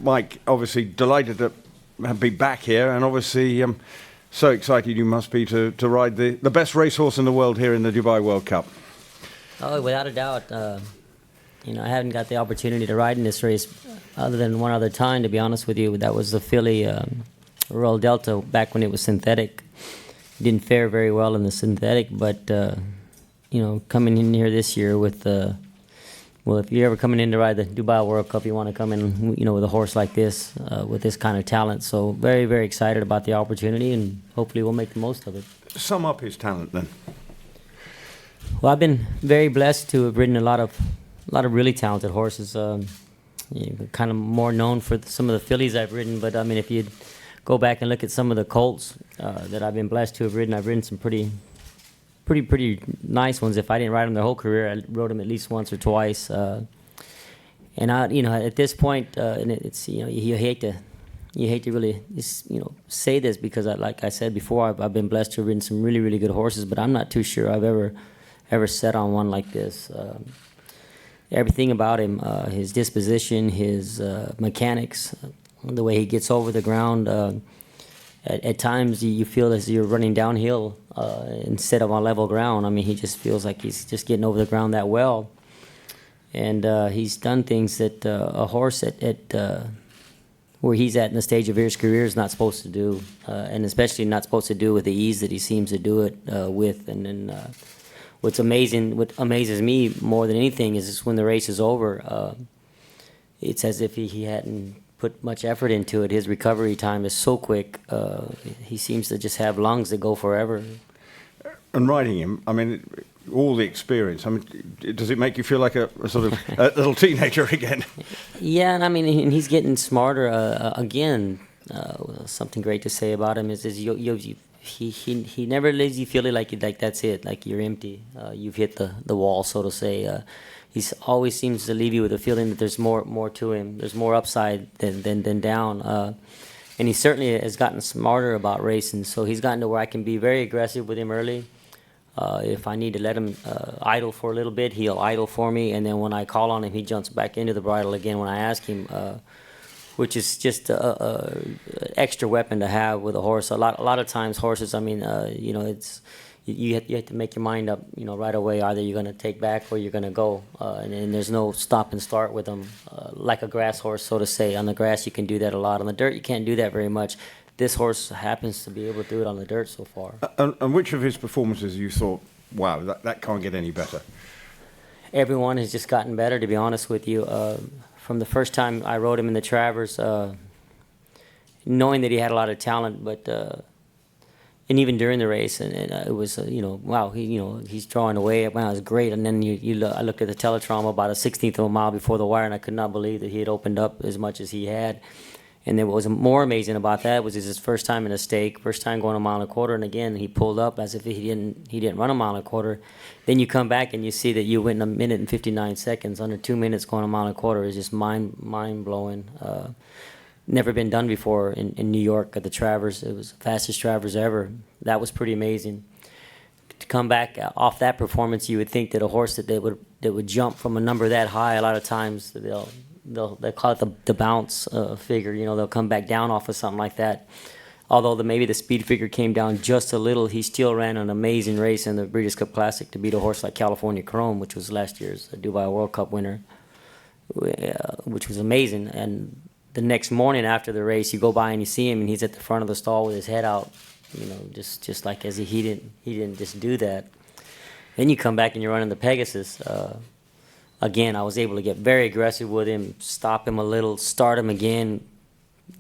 Mike, obviously delighted to be back here, and obviously so excited you must be to ride the best racehorse in the world here in the Dubai World Cup. Oh, without a doubt. I haven't got the opportunity to ride in this race other than one other time, to be honest with you. That was the filly Royal Delta back when it was synthetic. Didn't fare very well in the synthetic, but, coming in here this year with if you're ever coming in to ride the Dubai World Cup, you want to come in, with a horse like this, with this kind of talent. So very, very excited about the opportunity, and hopefully we'll make the most of it. Sum up his talent then. Well, I've been very blessed to have ridden a lot of really talented horses. Kind of more known for some of the fillies I've ridden, but I mean, if you go back and look at some of the colts that I've been blessed to have ridden, I've ridden some pretty nice ones. If I didn't ride them their whole career, I rode them at least once or twice. And at this point, and it's you hate to really say this because like I said before, I've been blessed to have ridden some really, really good horses, but I'm not too sure I've ever sat on one like this. Everything about him, his disposition, his mechanics, the way he gets over the ground. At times you feel as you're running downhill instead of on level ground. I mean, he just feels like he's just getting over the ground that well. And he's done things that a horse at where he's at in the stage of his career is not supposed to do, and especially not supposed to do with the ease that he seems to do it with. And then what amazes me more than anything is just when the race is over, it's as if he hadn't put much effort into it. His recovery time is so quick. He seems to just have lungs that go forever. And riding him, I mean, all the experience, I mean, does it make you feel like a sort of a little teenager again? Yeah, and I mean, and he's getting smarter again. Something great to say about him is he never leaves you feeling like that's it, like you're empty. You've hit the wall, so to say. He always seems to leave you with a feeling that there's more to him. There's more upside than down. And he certainly has gotten smarter about racing. So he's gotten to where I can be very aggressive with him early. If I need to let him idle for a little bit, he'll idle for me. And then when I call on him, he jumps back into the bridle again when I ask him, which is just an extra weapon to have with a horse. A lot of times horses, I mean, it's... You have to make your mind up, right away. Either you're going to take back or you're going to go, and there's no stop and start with them, like a grass horse, so to say. On the grass, you can do that a lot. On the dirt, you can't do that very much. This horse happens to be able to do it on the dirt so far. And which of his performances you thought, wow, that can't get any better? Everyone has just gotten better, to be honest with you. From the first time I rode him in the Travers, knowing that he had a lot of talent, but... and even during the race, and it was, wow, he's drawing away. Wow, it was great. And then I looked at the teletrauma about a 16th of a mile before the wire, and I could not believe that he had opened up as much as he had. And then what was more amazing about that was his first time in a stake, first time going a mile and a quarter, and again he pulled up as if he didn't run a mile and a quarter. Then you come back and you see that you went in 1 minute and 59 seconds, under 2 minutes going a mile and a quarter is just mind blowing. Never been done before in New York at the Travers. It was the fastest Travers ever. That was pretty amazing. To come back off that performance, you would think that a horse that would jump from a number that high, a lot of times they'll call it the bounce figure. They'll come back down off of something like that. Although maybe the speed figure came down just a little, he still ran an amazing race in the Breeders' Cup Classic to beat a horse like California Chrome, which was last year's Dubai World Cup winner, which was amazing. And the next morning after the race, you go by and you see him, and he's at the front of the stall with his head out, just like as he didn't just do that. Then you come back and you're running the Pegasus. Again, I was able to get very aggressive with him, stop him a little, start him again,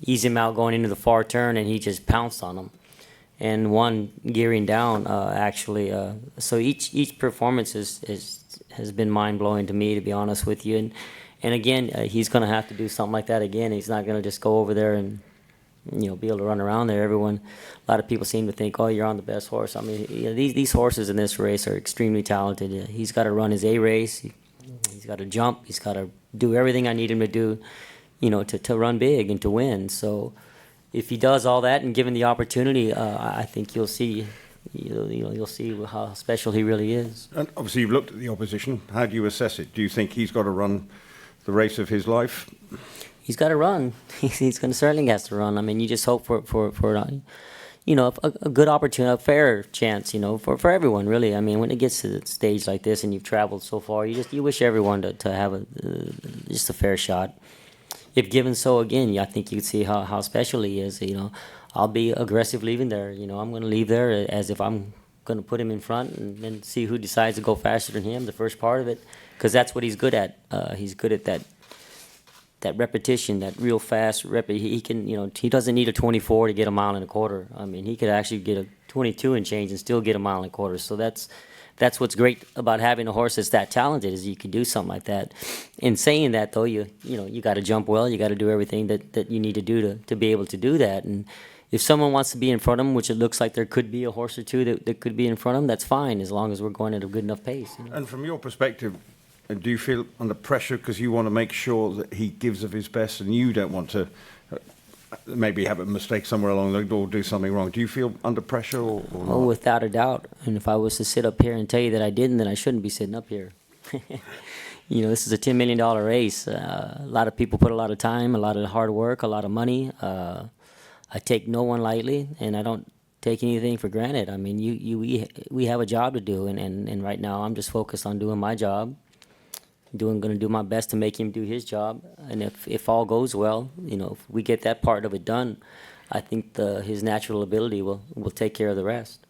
ease him out going into the far turn, and he just pounced on him. And one gearing down, actually. So each performance has been mind-blowing to me, to be honest with you. And again, he's going to have to do something like that again. He's not going to just go over there and, be able to run around there. A lot of people seem to think, oh, you're on the best horse. I mean, these horses in this race are extremely talented. He's got to run his A race. He's got to jump. He's got to do everything I need him to do, to run big and to win. So if he does all that and given the opportunity, I think you'll see you'll see how special he really is. And obviously you've looked at the opposition. How do you assess it? Do you think he's got to run the race of his life? he's got to run. He's going to certainly has to run. I mean, you just hope for a good opportunity, a fair chance, for everyone, really. I mean, when it gets to the stage like this and you've traveled so far, you wish everyone to have just a fair shot. If given so again, I think you can see how special he is. I'll be aggressive leaving there. I'm going to leave there as if I'm going to put him in front and then see who decides to go faster than him the first part of it, because that's what he's good at. He's good at that repetition, that real fast he can, he doesn't need a 24 to get a mile and a quarter. I mean, he could actually get a 22 and change and still get a mile and a quarter. So that's what's great about having a horse that's that talented, is you can do something like that. In saying that, though, you got to jump well. You got to do everything that you need to do to be able to do that. And if someone wants to be in front of him, which it looks like there could be a horse or two that could be in front of him, that's fine, as long as we're going at a good enough pace. And from your perspective, do you feel under pressure because you want to make sure that he gives of his best and you don't want to maybe have a mistake somewhere along the way or do something wrong? Do you feel under pressure or not? Oh, without a doubt. And if I was to sit up here and tell you that I didn't, then I shouldn't be sitting up here. This is a $10 million race. A lot of people put a lot of time, a lot of hard work, a lot of money. I take no one lightly, and I don't take anything for granted. I mean, we have a job to do, and right now I'm just focused on doing my job. Going to do my best to make him do his job, and if all goes well, if we get that part of it done, I think his natural ability will take care of the rest.